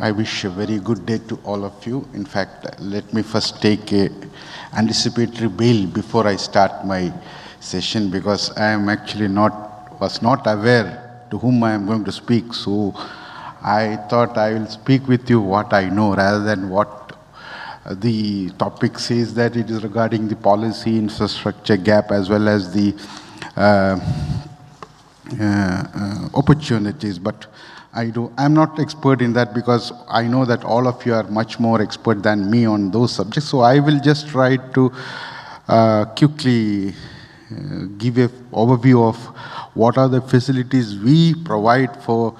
I wish a very good day to all of you. In fact, let me first take a anticipatory bail before I start my session, because I am actually was not aware to whom I am going to speak. So I thought I will speak with you what I know rather than what the topic says, that it is regarding the policy infrastructure gap as well as the opportunities. But I'm not expert in that, because I know that all of you are much more expert than me on those subjects. So I will just try to quickly give an overview of what are the facilities we provide for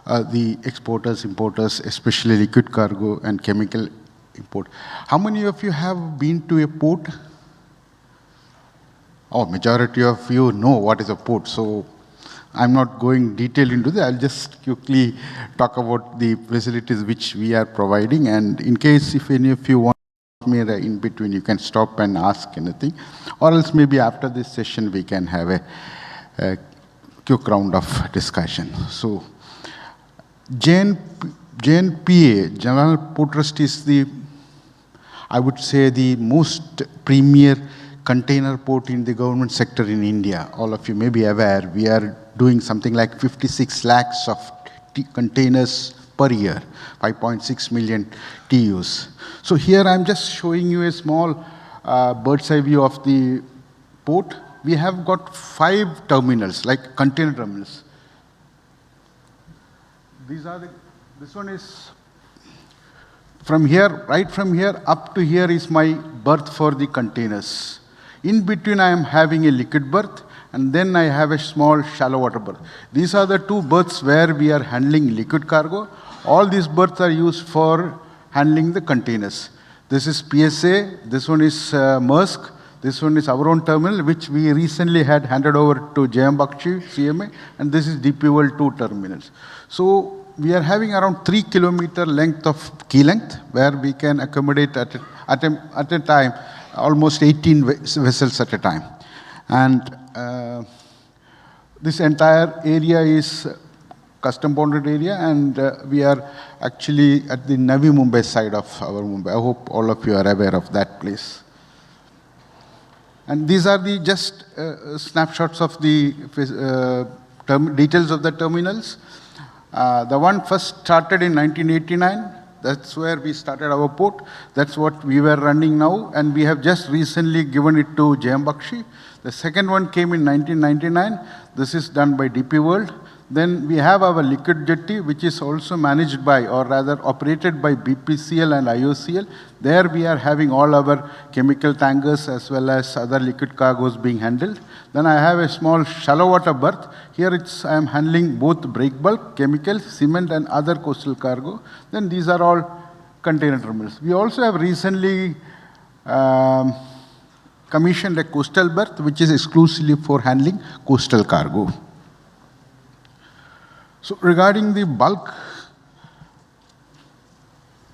the exporters, importers, especially liquid cargo and chemical import. How many of you have been to a port? Oh, majority of you know what is a port. So I'm not going detail into that. I'll just quickly talk about the facilities which we are providing. And in case if any of you want me in between, you can stop and ask anything. Or else maybe after this session, we can have a quick round of discussion. So JNPA, Jawaharlal Port Trust, is I would say, the most premier container port in the government sector in India. All of you may be aware, we are doing something like 56 lakhs of containers per year, 5.6 million TEUs. So here I'm just showing you a small bird's eye view of the port. We have got 5 terminals, like container terminals. This one is from here, right from here up to here is my berth for the containers. In between, I am having a liquid berth, and then I have a small shallow water berth. These are the 2 berths where we are handling liquid cargo. All these berths are used for handling the containers. This is PSA, this one is Maersk, this one is our own terminal, which we recently had handed over to JM Bakshi, CMA, and this is DP World 2 terminals. So we are having around 3 kilometer length of quay length, where we can accommodate at a time almost 18 vessels at a time. And this entire area is custom bonded area, and we are actually at the Navi Mumbai side of our Mumbai. I hope all of you are aware of that place. And these are the just snapshots of the details of the terminals. The one first started in 1989. That's where we started our port. That's what we were running now, and we have just recently given it to JM Bakshi. The second one came in 1999. This is done by DP World. Then we have our liquid jetty, which is also managed by, or rather operated by, BPCL and IOCL. There we are having all our chemical tankers as well as other liquid cargoes being handled. Then I have a small shallow water berth. Here I am handling both break bulk, chemicals, cement and other coastal cargo. Then these are all container terminals. We also have recently commissioned a coastal berth, which is exclusively for handling coastal cargo. So regarding the bulk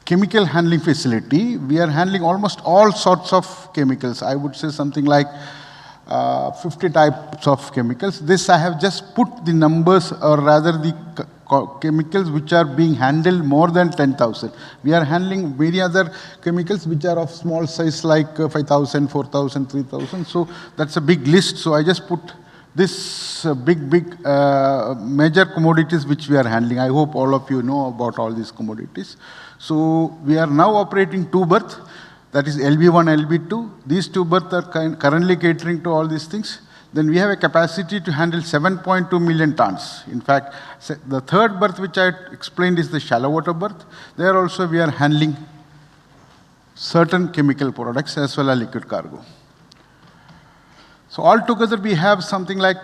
chemical handling facility, we are handling almost all sorts of chemicals. I would say something like 50 types of chemicals. This I have just put the numbers, or rather the chemicals which are being handled more than 10,000. We are handling many other chemicals which are of small size, like 5,000, 4,000, 3,000. So that's a big list. So I just put this big major commodities which we are handling. I hope all of you know about all these commodities. So we are now operating 2 berths, that is LB1, LB2. These 2 berths are currently catering to all these things. Then we have a capacity to handle 7.2 million tons. In fact, the 3rd berth which I explained is the shallow water berth. There also we are handling certain chemical products as well as liquid cargo. So altogether we have something like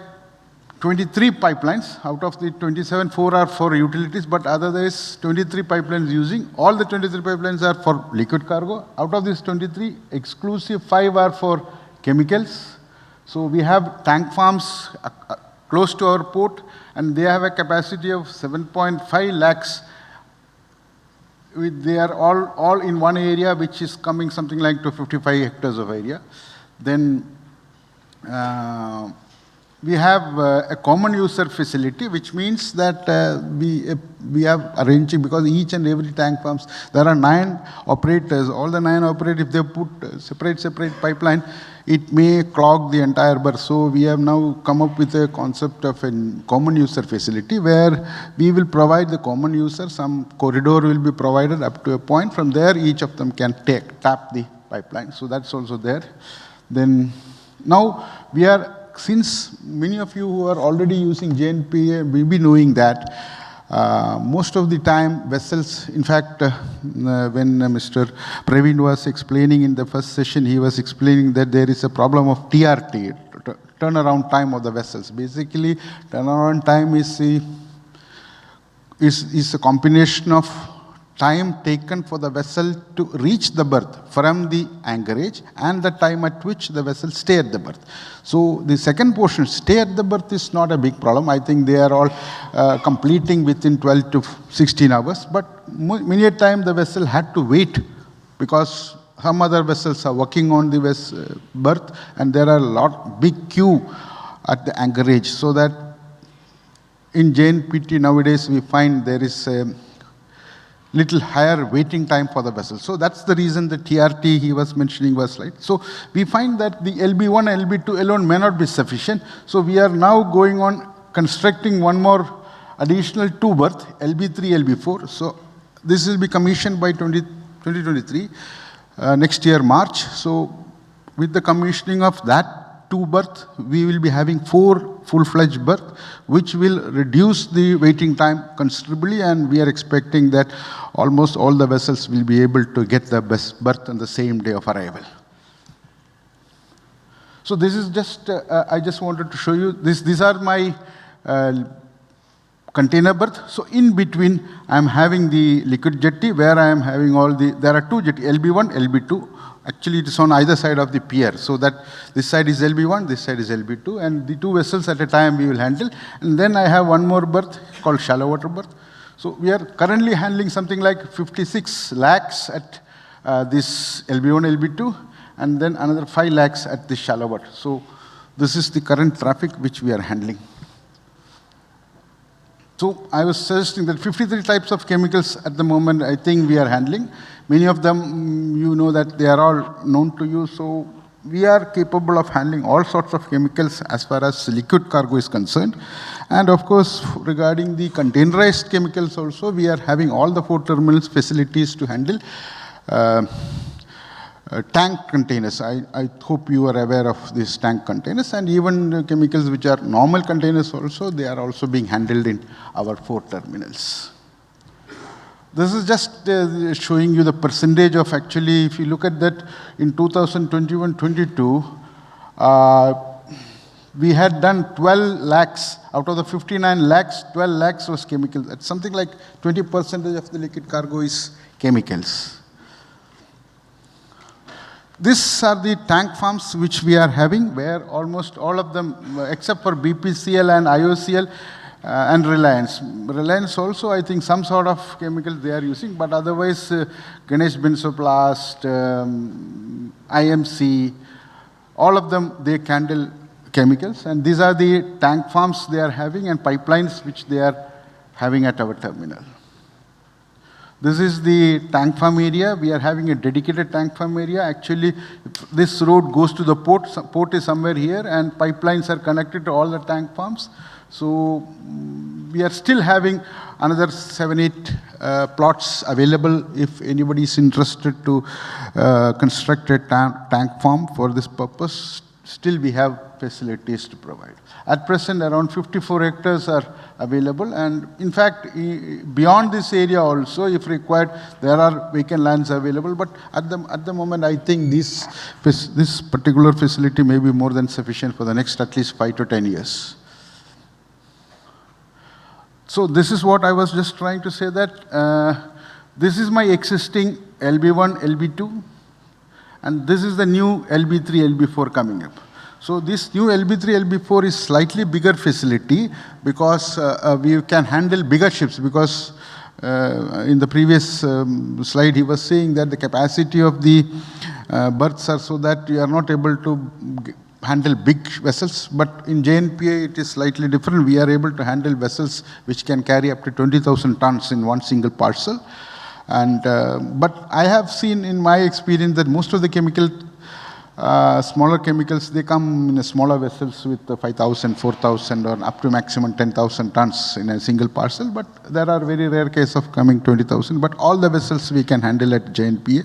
23 pipelines. Out of the 27, 4 are for utilities, but otherwise 23 pipelines using. All the 23 pipelines are for liquid cargo. Out of these 23, exclusive 5 are for chemicals. So we have tank farms close to our port, and they have a capacity of 7.5 lakhs. They are all in one area, which is coming something like to 55 hectares of area. Then we have a common user facility, which means that we have arranging, because each and every tank farms, there are 9 operators. All the 9 operators, if they put separate pipeline, it may clog the entire berth. So we have now come up with a concept of a common user facility, where we will provide the common user, some corridor will be provided up to a point. From there, each of them can tap the pipeline. So that's also there. Then now we are, since many of you who are already using JNPA will be knowing that most of the time vessels, in fact, when Mr. Praveen was explaining in the first session, he was explaining that there is a problem of TRT, turnaround time of the vessels. Basically, turnaround time is a combination of time taken for the vessel to reach the berth from the anchorage and the time at which the vessel stay at the berth. So the second portion, stay at the berth, is not a big problem. I think they are all completing within 12 to 16 hours. But many a time the vessel had to wait because some other vessels are working on the berth, and there are big queue at the anchorage. So that in JNPT nowadays we find there is a little higher waiting time for the vessel. So that's the reason the TRT he was mentioning was right. So we find that the LB1 and LB2 alone may not be sufficient. So we are now going on constructing one more additional 2 berths, LB3, LB4. So this will be commissioned by 2023, next year March. So with the commissioning of that 2 berths, we will be having 4 full-fledged berths, which will reduce the waiting time considerably, and we are expecting that almost all the vessels will be able to get the best berth on the same day of arrival. So this is just, I just wanted to show you, these are my container berth. So in between, I am having the liquid jetty, where I am having there are 2 jetty, LB1, LB2. Actually, it is on either side of the pier, so that this side is LB1, this side is LB2, and the 2 vessels at a time we will handle. And then I have one more berth called shallow water berth. So we are currently handling something like 56 lakhs at this LB1, LB2, and then another 5 lakhs at the shallow water. So this is the current traffic which we are handling. So I was suggesting that 53 types of chemicals at the moment I think we are handling. Many of them, you know that they are all known to you. So we are capable of handling all sorts of chemicals as far as liquid cargo is concerned. And of course, regarding the containerized chemicals also, we are having all the 4 terminals facilities to handle tank containers. I hope you are aware of these tank containers, and even chemicals which are normal containers also, they are also being handled in our 4 terminals. This is just showing you the percentage of, actually, if you look at that, in 2021-22, we had done 12 lakhs. Out of the 59 lakhs, 12 lakhs was chemicals. It's something like 20% of the liquid cargo is chemicals. These are the tank farms which we are having, where almost all of them, except for BPCL and IOCL and Reliance. Reliance also, I think, some sort of chemicals they are using, but otherwise, Ganesh Benzoplast, IMC, all of them, they handle chemicals. And these are the tank farms they are having and pipelines which they are having at our terminal. This is the tank farm area. We are having a dedicated tank farm area. Actually, this road goes to the port. Port is somewhere here, and pipelines are connected to all the tank farms. So we are still having another 7, 8 plots available if anybody is interested to construct a tank farm for this purpose. Still we have facilities to provide. At present, around 54 hectares are available, and in fact, beyond this area also, if required, there are vacant lands available. But at the moment, I think this particular facility may be more than sufficient for the next at least 5 to 10 years. So this is what I was just trying to say, that this is my existing LB1, LB2, and this is the new LB3, LB4 coming up. So this new LB3, LB4 is slightly bigger facility because we can handle bigger ships, because in the previous slide he was saying that the capacity of the berths are so that you are not able to handle big vessels, but in JNPA it is slightly different. We are able to handle vessels which can carry up to 20,000 tons in one single parcel. And but I have seen in my experience that most of the smaller chemicals, they come in a smaller vessels with 5,000, 4,000 or up to maximum 10,000 tons in a single parcel, but there are very rare cases of coming 20,000, but all the vessels we can handle at JNPA.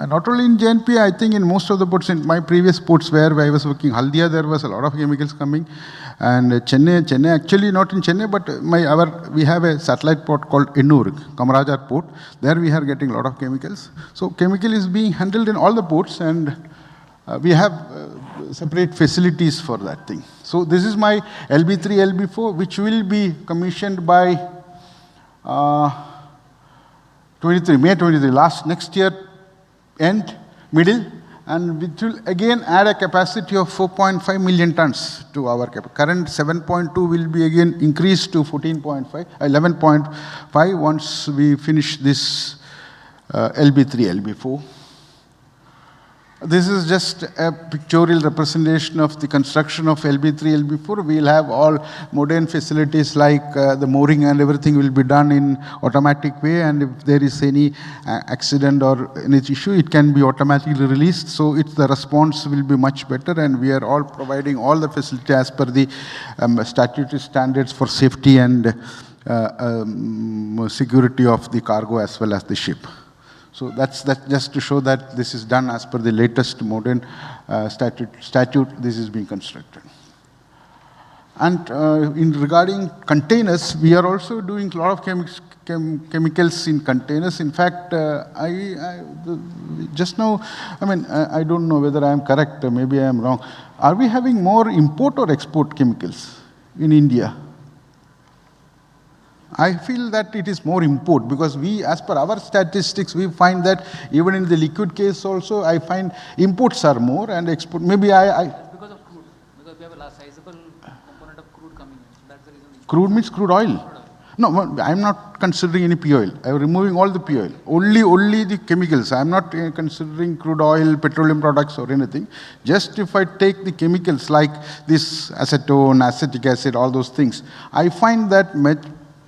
Not only in JNPA, I think in most of the ports, in my previous ports where I was working, Haldia, there was a lot of chemicals coming. And Chennai actually not in Chennai, but we have a satellite port called Ennur, Kamarajar port. There we are getting a lot of chemicals. So chemical is being handled in all the ports, and we have separate facilities for that thing. So this is my LB3, LB4, which will be commissioned by May 23, next year, middle, and which will again add a capacity of 4.5 million tons to our capacity. Current 7.2 will be again increased to 11.5 once we finish this LB3, LB4. This is just a pictorial representation of the construction of LB3, LB4. We'll have all modern facilities like the mooring and everything will be done in automatic way, and if there is any accident or any issue, it can be automatically released. So the response will be much better, and we are all providing all the facility as per the statutory standards for safety and security of the cargo as well as the ship. So that's just to show that this is done as per the latest modern statute. This is being constructed. And regarding containers, we are also doing a lot of chemicals in containers. In fact, just now, I don't know whether I am correct, maybe I am wrong. Are we having more import or export chemicals in India? I feel that it is more import, because we, as per our statistics, we find that even in the liquid case also, I find imports are more and export. Maybe That's because of crude, because we have a sizable component of crude coming in. So that's the reason. Crude means crude oil? No, I am not considering any P oil. I am removing all the P oil. Only the chemicals. I am not considering crude oil, petroleum products or anything. Just if I take the chemicals like this acetone, acetic acid, all those things, I find that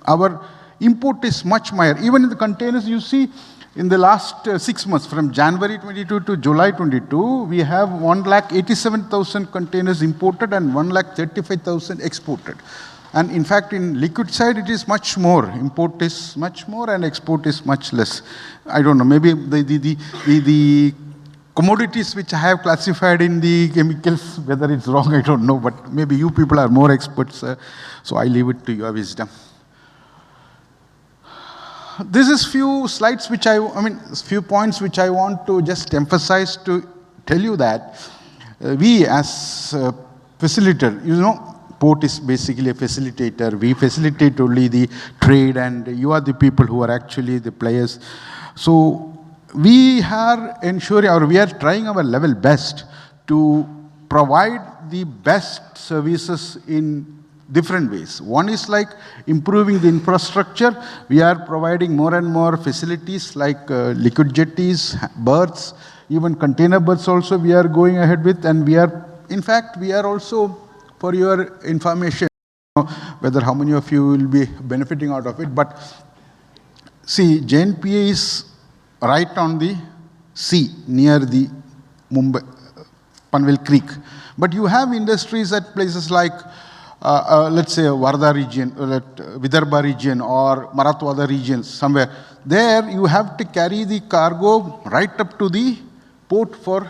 our import is much higher. Even in the containers, you see, in the last 6 months, from January 22 to July 22, we have 1,87,000 containers imported and 1,35,000 exported. And in fact, in liquid side, it is much more. Import is much more and export is much less. I don't know, maybe the commodities which I have classified in the chemicals, whether it's wrong, I don't know, but maybe you people are more experts, so I leave it to your wisdom. This is few slides which few points which I want to just emphasize to tell you that we as a facilitator, port is basically a facilitator. We facilitate only the trade, and you are the people who are actually the players. So we are ensuring, or we are trying our level best to provide the best services in different ways. One is like improving the infrastructure. We are providing more and more facilities like liquid jetties, berths, even container berths also we are going ahead with, and we are also, for your information, whether how many of you will be benefiting out of it, but see, JNPA is right on the sea, near the Mumbai, Panvel Creek. But you have industries at places like let's say Varda region, Vidarbha region or Marathwada region, somewhere. There you have to carry the cargo right up to the port for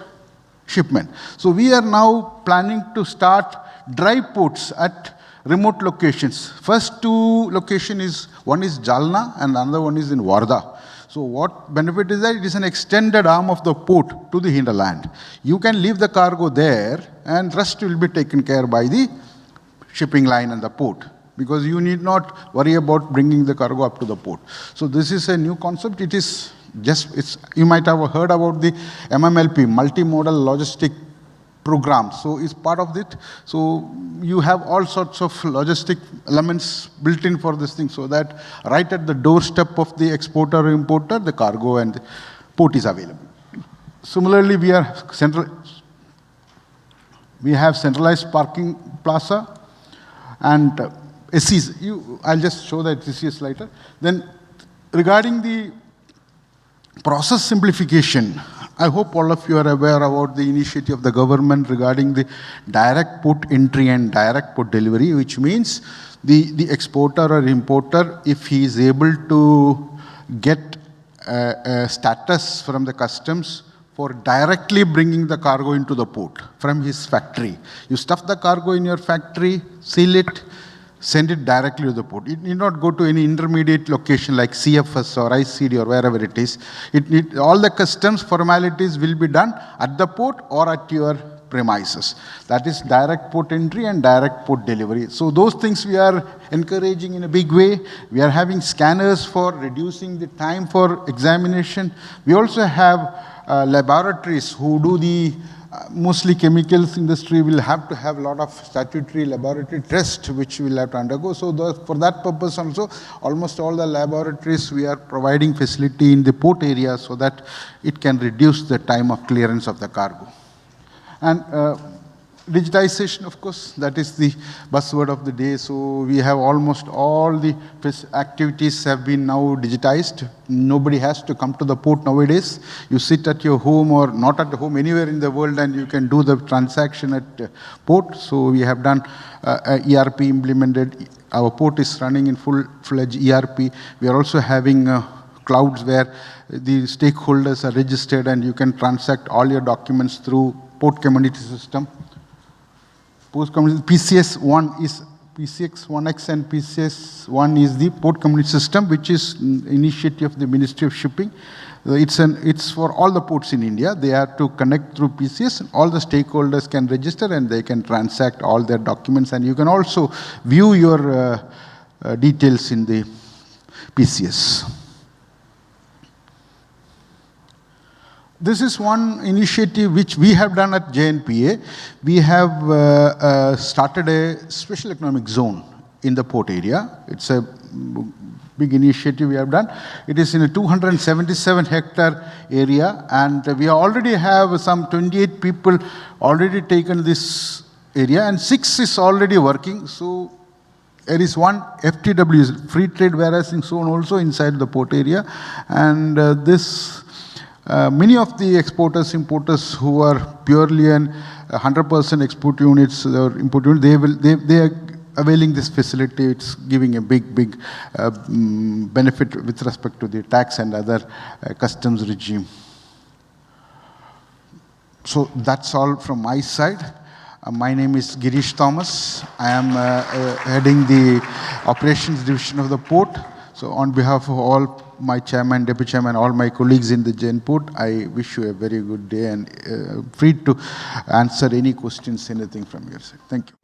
shipment. So we are now planning to start dry ports at remote locations. First two locations one is Jalna and another one is in Varda. So what benefit is that? It is an extended arm of the port to the hinterland. You can leave the cargo there and rest will be taken care by the shipping line and the port. because you need not worry about bringing the cargo up to the port. So this is a new concept. It is just, you might have heard about the MMLP, multimodal logistic program. So it's part of it. So you have all sorts of logistic elements built in for this thing, so that right at the doorstep of the exporter or importer, the cargo and the port is available. Similarly, we have centralized parking plaza and SCs. I'll just show the SCs later. Then regarding the process simplification, I hope all of you are aware about the initiative of the government regarding the direct port entry and direct port delivery, which means the exporter or importer, if he is able to get a status from the customs for directly bringing the cargo into the port from his factory. You stuff the cargo in your factory, seal it, send it directly to the port. It need not go to any intermediate location like CFS or ICD or wherever it is. All the customs formalities will be done at the port or at your premises. That is direct port entry and direct port delivery. So those things we are encouraging in a big way. We are having scanners for reducing the time for examination. We also have laboratories who do the mostly chemicals industry will have to have a lot of statutory laboratory tests which will have to undergo. So for that purpose also, almost all the laboratories we are providing facility in the port area so that it can reduce the time of clearance of the cargo. And digitization, of course, that is the buzzword of the day. So we have almost all the activities have been now digitized. Nobody has to come to the port nowadays. You sit at your home or not at home, anywhere in the world, and you can do the transaction at port. So we have done ERP implemented. Our port is running in full-fledged ERP. We are also having clouds where the stakeholders are registered and you can transact all your documents through port community system. PCS1 is PCX1X and PCS1 is the port community system, which is initiative of the Ministry of Shipping. It's for all the ports in India. They have to connect through PCS. All the stakeholders can register and they can transact all their documents. And you can also view your details in the PCS. This is one initiative which we have done at JNPA. We have started a special economic zone in the port area. It's a big initiative we have done. It is in a 277-hectare area, and we already have some 28 people already taken this area, and 6 is already working. So there is one FTW, Free Trade Warehousing Zone, also inside the port area, and many of the exporters, importers who are purely 100% export units or import units, they are availing this facility. It's giving a big benefit with respect to the tax and other customs regime. So that's all from my side. My name is Girish Thomas. I am heading the operations division of the port. So on behalf of all my chairman, deputy chairman, all my colleagues in the Jain Port, I wish you a very good day and free to answer any questions, anything from your side. Thank you.